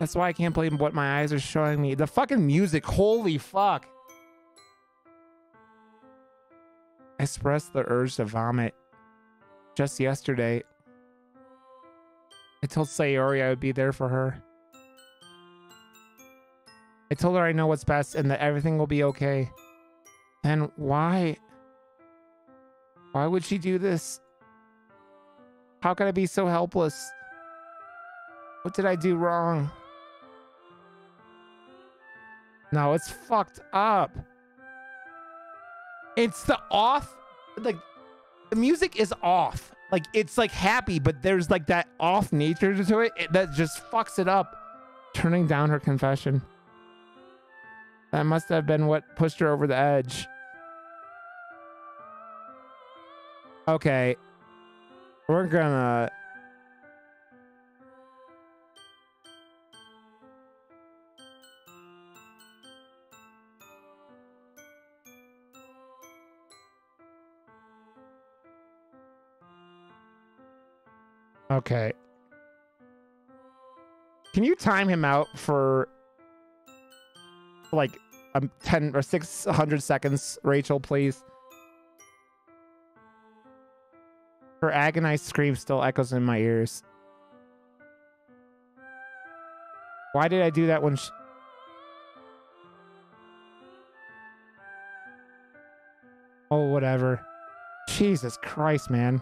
That's why I can't believe what my eyes are showing me. The fucking music, holy fuck. I expressed the urge to vomit just yesterday. I told Sayori I would be there for her. I told her I know what's best and that everything will be okay. Then why? Why would she do this? How could I be so helpless? What did I do wrong? No, it's fucked up. It's the off, like the music is off. Like it's like happy, but there's like that off nature to it that just fucks it up. Turning down her confession. That must have been what pushed her over the edge. Okay. We're gonna... Okay. Can you time him out for like 10 or 600 seconds, Rachel, please? Her agonized scream still echoes in my ears. Why did I do that when she... Oh, whatever. Jesus Christ, man.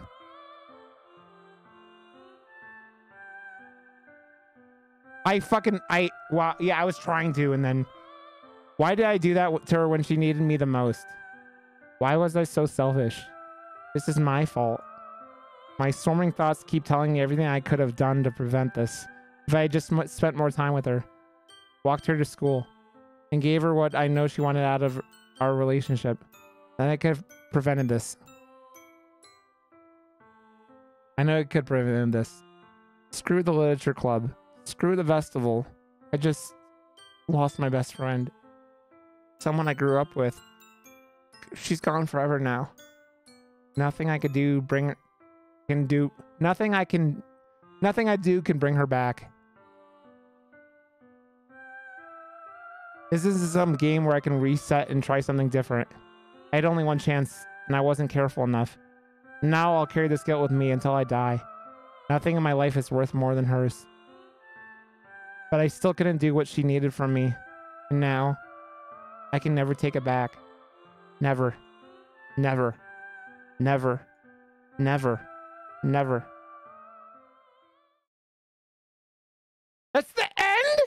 Well, yeah, I was trying to, and then... Why did I do that to her when she needed me the most? Why was I so selfish? This is my fault. My storming thoughts keep telling me everything I could have done to prevent this. If I had just spent more time with her, walked her to school, and gave her what I know she wanted out of our relationship, then I could have prevented this. I know I could have prevented this. Screw the literature club. Screw the festival. I just lost my best friend. Someone I grew up with. She's gone forever now. Nothing I could do nothing I do can bring her back. This isn't some game where I can reset and try something different. I had only one chance and I wasn't careful enough. Now I'll carry this guilt with me until I die. Nothing in my life is worth more than hers. But I still couldn't do what she needed from me. And now, I can never take it back. Never. Never. Never. Never. Never. That's the end?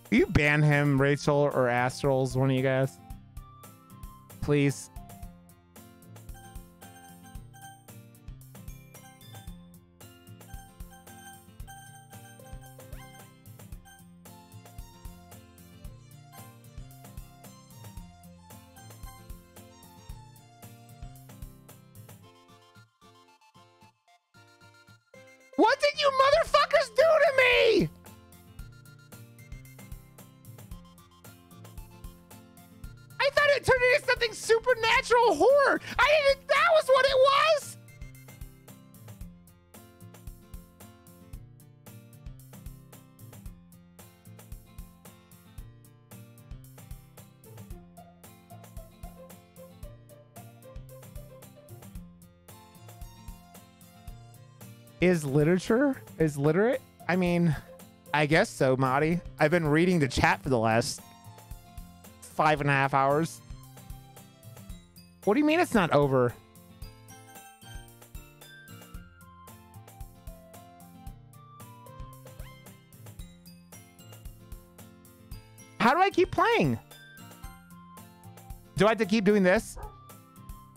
Will you ban him, Rachel or Astrals, one of you guys? Please. What did you motherfuckers do to me? I thought it turned into something supernatural horror. I didn't. That was what it was. Is literate? I mean, I guess so, Marty. I've been reading the chat for the last 5.5 hours. What do you mean it's not over? How do I keep playing? Do I have to keep doing this?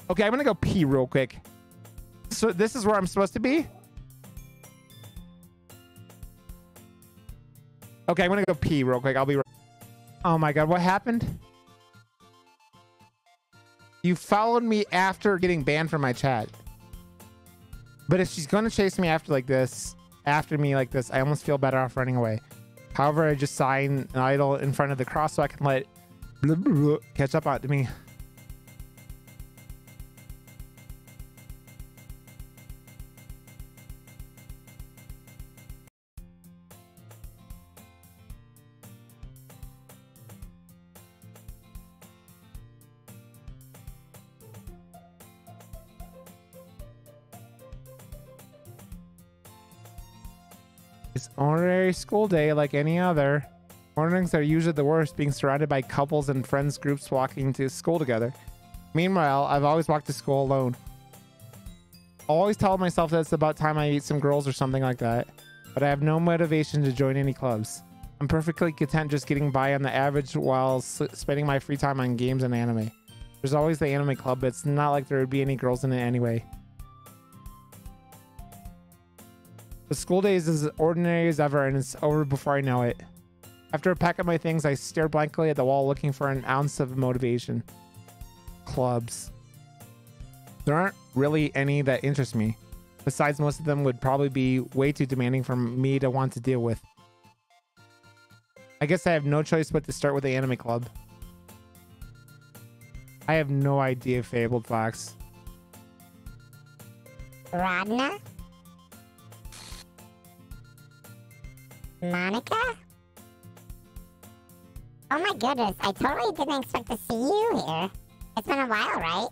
Okay, I'm gonna go pee real quick. So this is where I'm supposed to be? Okay, I'm gonna go pee real quick. I'll be right. Oh my god, what happened? You followed me after getting banned from my chat. But if she's gonna chase me after me like this, I almost feel better off running away. However, I just sign an idol in front of the cross so I can let blah, blah, blah, catch up on to me. It's ordinary school day like any other. Mornings are usually the worst, being surrounded by couples and friends groups walking to school together. Meanwhile, I've always walked to school alone. I always tell myself that it's about time I meet some girls or something like that, but I have no motivation to join any clubs. I'm perfectly content just getting by on the average while spending my free time on games and anime. There's always the anime club, but it's not like there would be any girls in it anyway. The school day is as ordinary as ever, and it's over before I know it. After I pack up my things, I stare blankly at the wall looking for an ounce of motivation. Clubs. There aren't really any that interest me. Besides, most of them would probably be way too demanding for me to want to deal with. I guess I have no choice but to start with the anime club. I have no idea, Fabled Fox. Rodna? Monica? Oh my goodness, I totally didn't expect to see you here. It's been a while,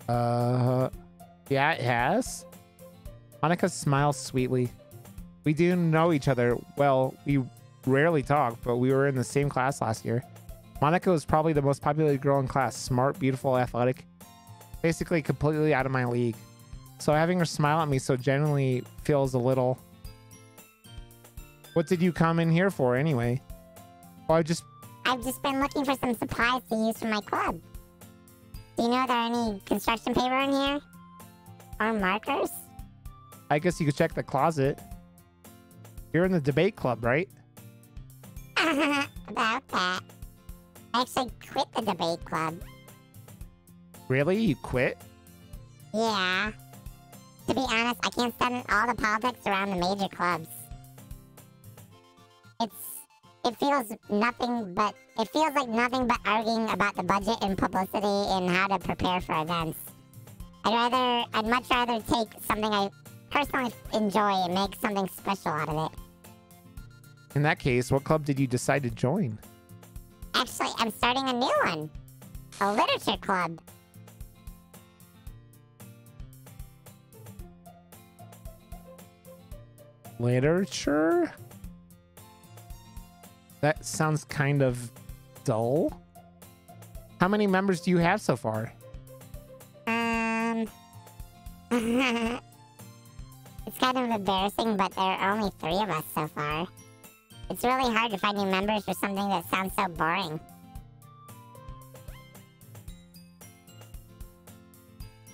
right? Yeah, it has. Monica smiles sweetly. We do know each other. Well, we rarely talk, but we were in the same class last year. Monica was probably the most popular girl in class. Smart, beautiful, athletic. Basically completely out of my league. So having her smile at me so genuinely feels a little... What did you come in here for anyway? Well, I've just been looking for some supplies to use for my club. Do you know if there are any construction paper in here? Or markers? I guess you could check the closet. You're in the debate club, right? About that. I actually quit the debate club. Really? You quit? Yeah. To be honest, I can't stand all the politics around the major clubs. It feels like nothing but arguing about the budget and publicity and how to prepare for events. I'd much rather take something I personally enjoy and make something special out of it. In that case, what club did you decide to join? Actually, I'm starting a new one. A literature club. Literature? That sounds kind of dull. How many members do you have so far? It's kind of embarrassing, but there are only 3 of us so far. It's really hard to find new members for something that sounds so boring.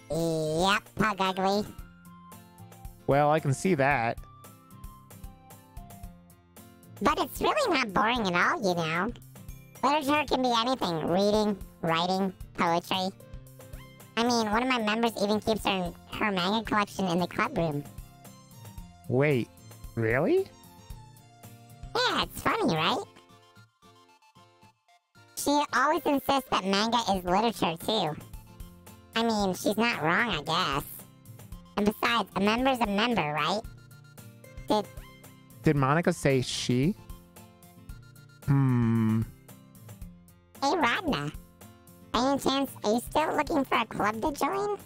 Yep, Pug Ugly. Well, I can see that. But it's really not boring at all, you know. Literature can be anything. Reading, writing, poetry. I mean, one of my members even keeps her manga collection in the club room. Wait, really? Yeah, it's funny, right? She always insists that manga is literature, too. I mean, she's not wrong, I guess. And besides, a member's a member, right? Did Monica say she? Hey, Rodna. By any chance, are you still looking for a club to join?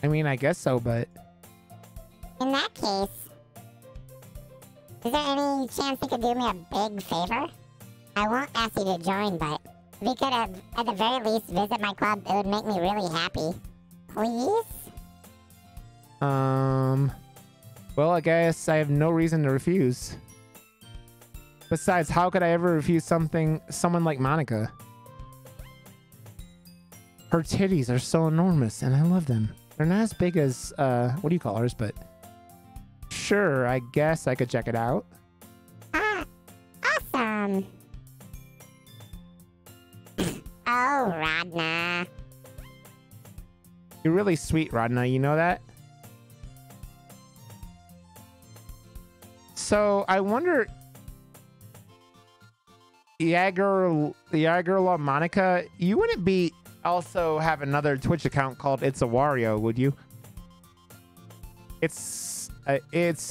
I mean, I guess so, but In that case, is there any chance you could do me a big favor? I won't ask you to join, but if you could have, at the very least, visit my club, it would make me really happy. Please? well, I guess I have no reason to refuse. Besides, how could I ever refuse someone like Monica? Her titties are so enormous, and I love them. They're not as big as, what do you call hers, but sure, I guess I could check it out. Ah, awesome. Oh, Rodna. You're really sweet, Rodna, you know that? So, I wonder... Yagerla Monica, you wouldn't be also have another Twitch account called It's a Wario, would you? It's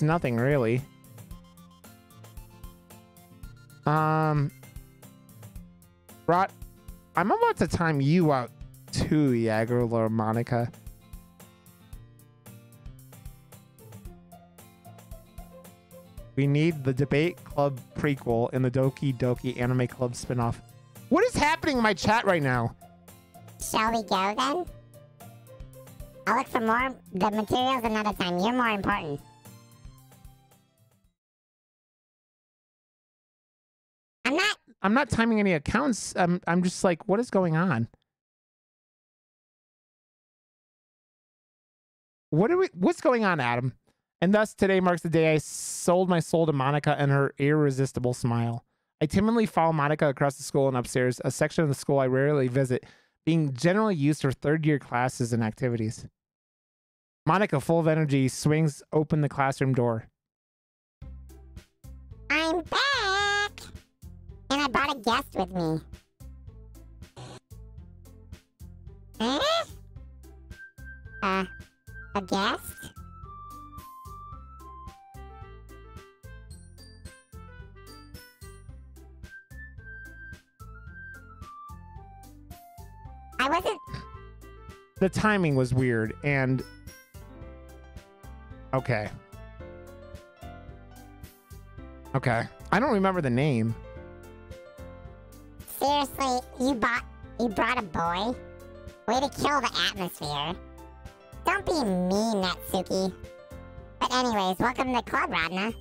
nothing really. Rod, I'm about to time you out too, Yagerla Monica. We need the Debate Club prequel and the Doki Doki Anime Club spinoff. What is happening in my chat right now? Shall we go then? I'll look for the materials another time. You're more important. I'm not timing any accounts. I'm just like, what is going on? What's going on, Adam? And thus, today marks the day I sold my soul to Monica and her irresistible smile. I timidly follow Monica across the school and upstairs, a section of the school I rarely visit, being generally used for third-year classes and activities. Monica, full of energy, swings open the classroom door. I'm back! And I brought a guest with me. Eh? A guest? I wasn't... The timing was weird, and... Okay. Okay. I don't remember the name. Seriously, you brought a boy? Way to kill the atmosphere. Don't be mean, Natsuki. But anyways, welcome to the club, Rodna.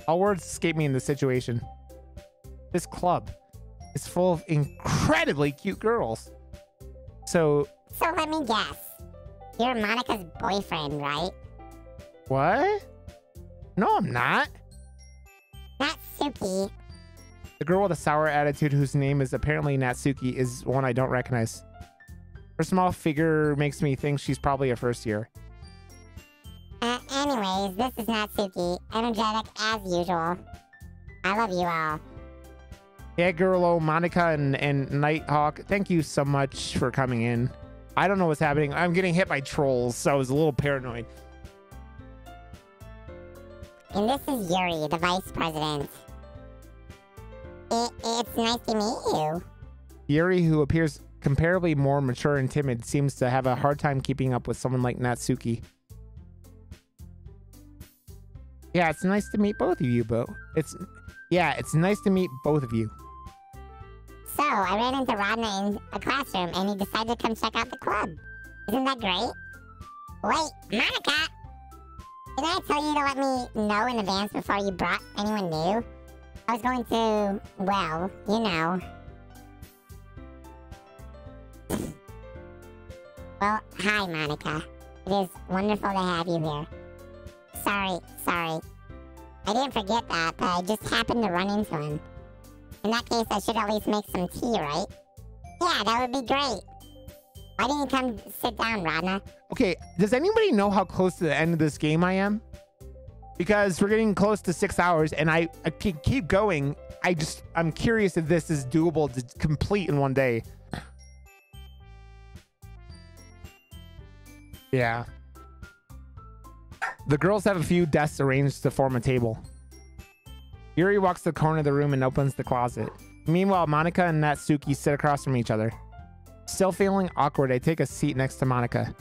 All words escape me in this situation. This club is full of incredibly cute girls. So let me guess. You're Monica's boyfriend, right? What? No, I'm not. Natsuki. The girl with a sour attitude whose name is apparently Natsuki is one I don't recognize. Her small figure makes me think she's probably a first year. Anyways, this is Natsuki. Energetic as usual. I love you all. Yeah, girl, Monica and Nighthawk, thank you so much for coming in. I don't know what's happening. I'm getting hit by trolls, so I was a little paranoid. And this is Yuri, the vice president. It's nice to meet you. Yuri, who appears comparably more mature and timid, seems to have a hard time keeping up with someone like Natsuki. Yeah, it's nice to meet both of you, Bo. It's nice to meet both of you. So, I ran into Rodna in a classroom, and he decided to come check out the club. Isn't that great? Wait, Monica! Didn't I tell you to let me know in advance before you brought anyone new? I was going to, well, you know. Well, hi, Monica. It is wonderful to have you here. Sorry. I didn't forget that, but I just happened to run into him. In that case, I should at least make some tea, right? Yeah, that would be great. Why didn't you come sit down, Rodna? Okay, does anybody know how close to the end of this game I am? Because we're getting close to 6 hours, and I can keep going. I'm curious if this is doable to complete in one day. Yeah. The girls have a few desks arranged to form a table. Yuri walks to the corner of the room and opens the closet. Meanwhile, Monica and Natsuki sit across from each other. Still feeling awkward, I take a seat next to Monica.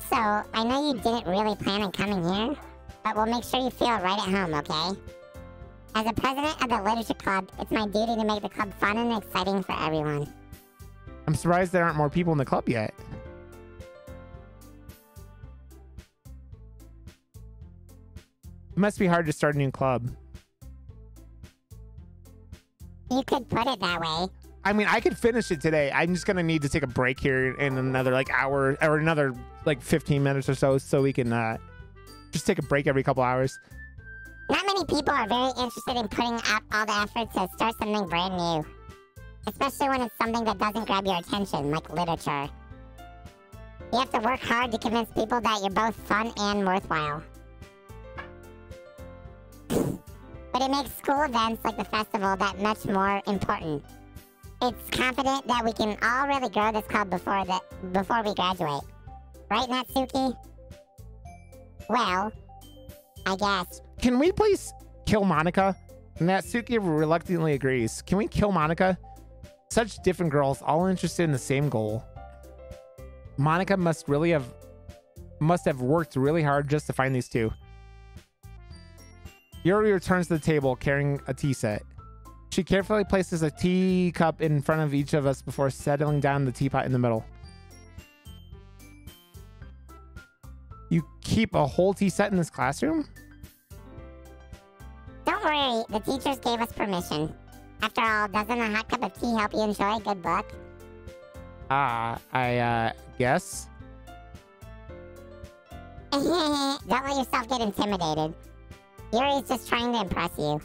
So, I know you didn't really plan on coming here, but we'll make sure you feel right at home, okay? As a president of the literature club, it's my duty to make the club fun and exciting for everyone. I'm surprised there aren't more people in the club yet. It must be hard to start a new club. You could put it that way. I mean, I could finish it today. I'm just gonna need to take a break here in another like hour or another like 15 minutes or so we can just take a break every couple hours. Not many people are very interested in putting up all the effort to start something brand new. Especially when it's something that doesn't grab your attention, like literature. You have to work hard to convince people that you're both fun and worthwhile. But it makes school events like the festival that much more important. It's confident that we can all really grow this club before we graduate. Right, Natsuki? Well, I guess. Can we please kill Monica? Natsuki reluctantly agrees. Can we kill Monica? Such different girls, all interested in the same goal. Monica must have worked really hard just to find these two. Yuri returns to the table carrying a tea set. She carefully places a teacup in front of each of us before settling down the teapot in the middle. You keep a whole tea set in this classroom? Don't worry, the teachers gave us permission. After all, doesn't a hot cup of tea help you enjoy a good book? I guess. Don't let yourself get intimidated. Yuri's just trying to impress you.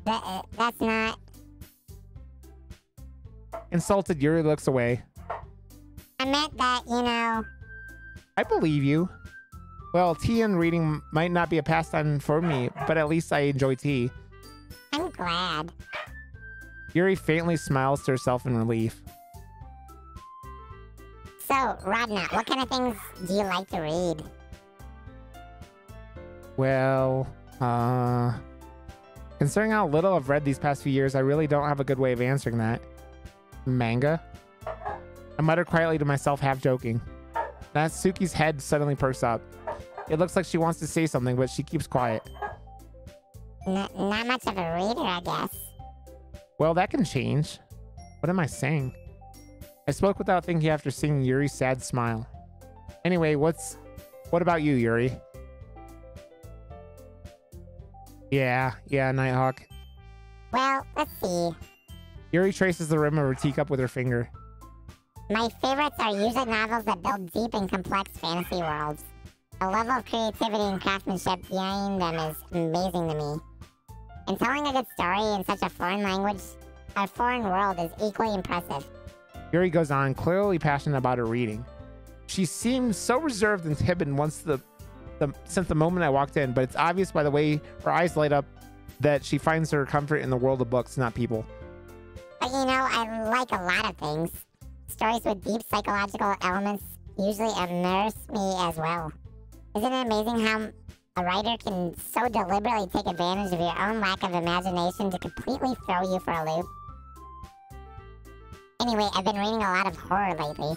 That's not... Insulted, Yuri looks away. I meant that, you know... I believe you. Well, tea and reading might not be a pastime for me, but at least I enjoy tea. I'm glad. Yuri faintly smiles to herself in relief. So, Rodna, what kind of things do you like to read? Well, considering how little I've read these past few years, I really don't have a good way of answering that. Manga? I mutter quietly to myself, half joking. Natsuki's head suddenly perks up. It looks like she wants to say something, but she keeps quiet. Not much of a reader, I guess. Well, that can change. What am I saying? I spoke without thinking after seeing Yuri's sad smile. Anyway, what about you, Yuri? Yeah, Nighthawk. Well, let's see. Yuri traces the rim of her teacup with her finger. My favorites are usually novels that build deep and complex fantasy worlds. The level of creativity and craftsmanship behind them is amazing to me. And telling a good story in such a foreign language, a foreign world, is equally impressive. Yuri goes on, clearly passionate about her reading. She seems so reserved and timid since the moment I walked in, but it's obvious by the way her eyes light up that she finds her comfort in the world of books, not people. But you know, I like a lot of things. Stories with deep psychological elements usually immerse me as well. Isn't it amazing how a writer can so deliberately take advantage of your own lack of imagination to completely throw you for a loop? Anyway, I've been reading a lot of horror lately.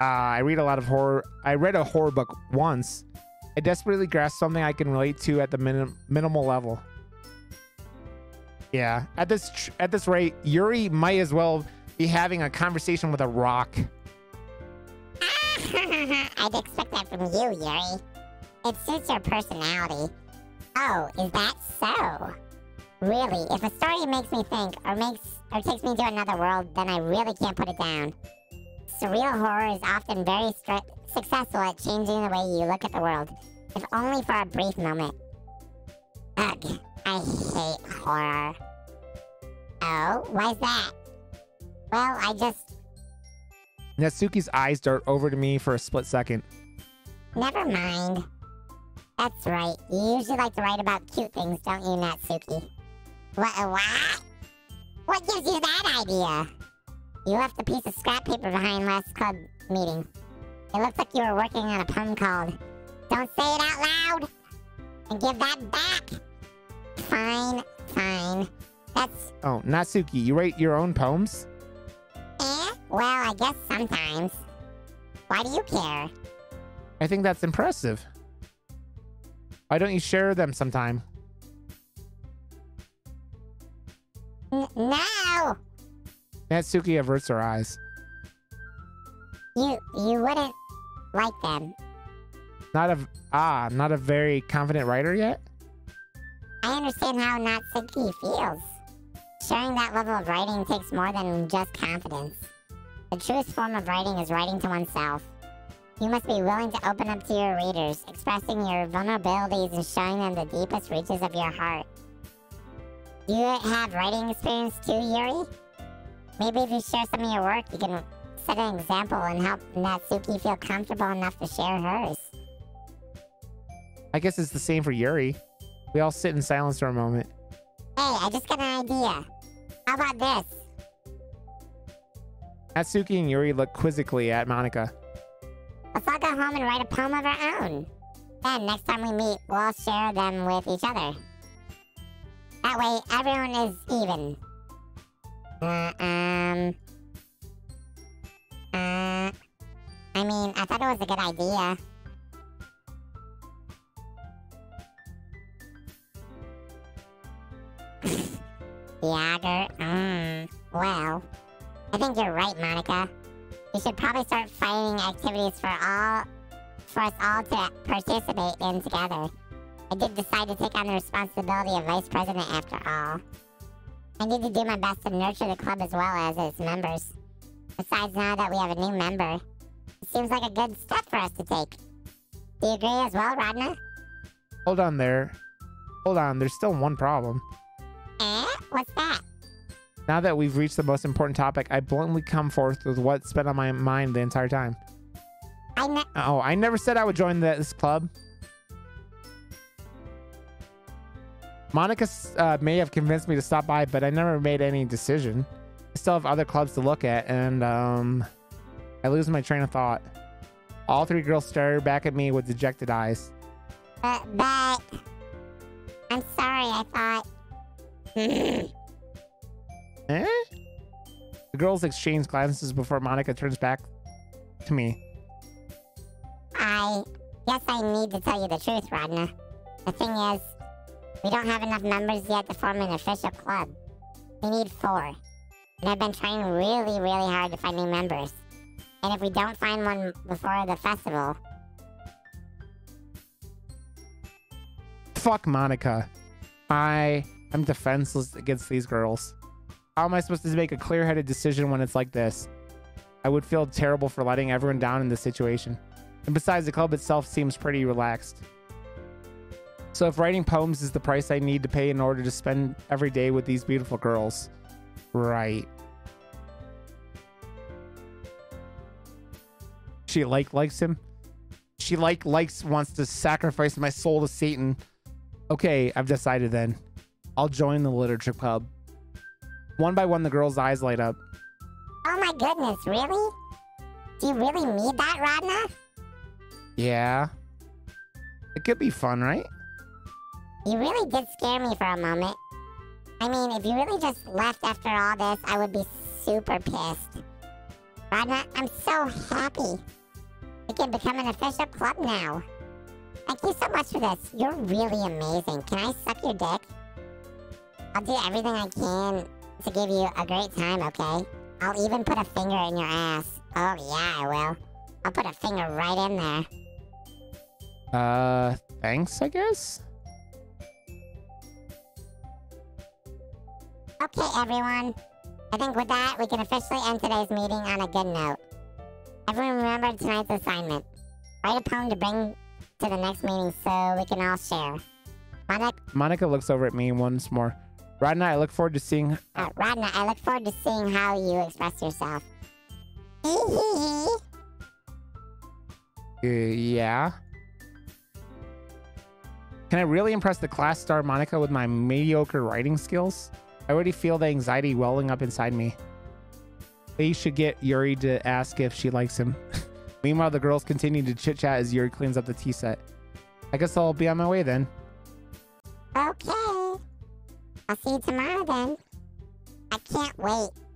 I read a lot of horror. I read a horror book once. I desperately grasped something I can relate to at the minimal level. Yeah, at this rate, Yuri might as well be having a conversation with a rock. I'd expect that from you, Yuri. It suits your personality. Oh, is that so? Really, if a story makes me think or takes me to another world, then I really can't put it down. Surreal horror is often very successful at changing the way you look at the world, if only for a brief moment. Ugh, I hate horror. Oh, why's that? Well, I just... Natsuki's eyes dart over to me for a split second. Never mind. That's right. You usually like to write about cute things, don't you, Natsuki? What? What gives you that idea? You left a piece of scrap paper behind last club meeting. It looks like you were working on a poem called Don't Say It Out Loud and Give That Back. Fine. That's, Oh, Natsuki, you write your own poems? well, I guess sometimes. Why do you care? I think that's impressive. Why don't you share them sometime? No! Natsuki averts her eyes. You wouldn't like them. Not a very confident writer yet? I understand how Natsuki feels. Sharing that level of writing takes more than just confidence. The truest form of writing is writing to oneself. You must be willing to open up to your readers, expressing your vulnerabilities and showing them the deepest reaches of your heart. Do you have writing experience too, Yuri? Maybe if you share some of your work, you can set an example and help Natsuki feel comfortable enough to share hers. I guess it's the same for Yuri. We all sit in silence for a moment. Hey, I just got an idea. How about this? Natsuki and Yuri look quizzically at Monica. Let's all go home and write a poem of our own. Then, next time we meet, we'll all share them with each other. That way, everyone is even. I mean, I thought it was a good idea. Yager, well, I think you're right, Monica. We should probably start finding activities for us all to participate in together. I did decide to take on the responsibility of vice president after all. I need to do my best to nurture the club as well as its members. Besides, now that we have a new member, it seems like a good step for us to take. Do you agree as well, Rodna? Hold on there. Hold on, there's still one problem. What's that? Now that we've reached the most important topic, I bluntly come forth with what's been on my mind the entire time. I never said I would join this club. Monica may have convinced me to stop by, but I never made any decision. I still have other clubs to look at, and I lose my train of thought. All three girls stare back at me with dejected eyes. But I'm sorry, I thought... Eh? The girls exchange glances before Monica turns back to me. I guess I need to tell you the truth, Rodna. The thing is, we don't have enough members yet to form an official club. We need 4. And I've been trying really, really hard to find new members. And if we don't find one before the festival... Fuck Monica. I'm defenseless against these girls. How am I supposed to make a clear-headed decision when it's like this? I would feel terrible for letting everyone down in this situation. And besides, the club itself seems pretty relaxed. So if writing poems is the price I need to pay in order to spend every day with these beautiful girls. Right. She likes him. She wants to sacrifice my soul to Satan. Okay, I've decided then. I'll join the literature club. One by one, the girls' eyes light up. Oh my goodness, really? Do you really need that, Rodna? Yeah. It could be fun, right? You really did scare me for a moment. I mean, if you really just left after all this, I would be super pissed. Rodna, I'm so happy. We can become an official club now. Thank you so much for this. You're really amazing. Can I suck your dick? I'll do everything I can to give you a great time, okay? I'll even put a finger in your ass. Oh, yeah, I will. I'll put a finger right in there. Thanks, I guess? Okay, everyone. I think with that, we can officially end today's meeting on a good note. Everyone remember tonight's assignment. Write a poem to bring to the next meeting so we can all share. Monica looks over at me once more. Rodna, I look forward to seeing... Rodna, I look forward to seeing how you express yourself. Yeah? Can I really impress the class star Monica with my mediocre writing skills? I already feel the anxiety welling up inside me. They should get Yuri to ask if she likes him. Meanwhile, the girls continue to chit-chat as Yuri cleans up the tea set. I guess I'll be on my way then. Okay. I'll see you tomorrow then. can't wait.